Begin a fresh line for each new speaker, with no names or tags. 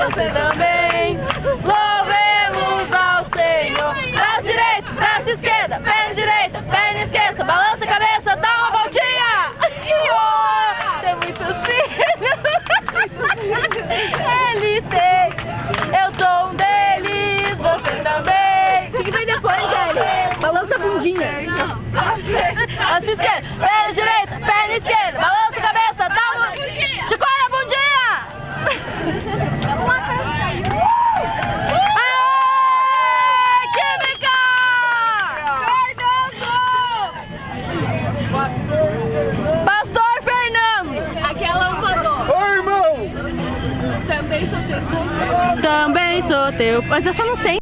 você também. Louvemos ao Senhor. Braço direito, braço esquerda, perna direita, perna esquerda, balança a cabeça, dá uma voltinha. Tem muitos filhos. Ele tem. Eu sou um deles, você também.
O que vem depois, velho? Balança a bundinha.
Braço esquerdo, perna direita, perna esquerda, balança a cabeça, dá uma... Chacoalha a bundinha. Aê, química! Pastor Fernando!
Aquela é o pastor.
Ô, irmão!
Também sou teu.
Também sou teu. Mas eu só não sei.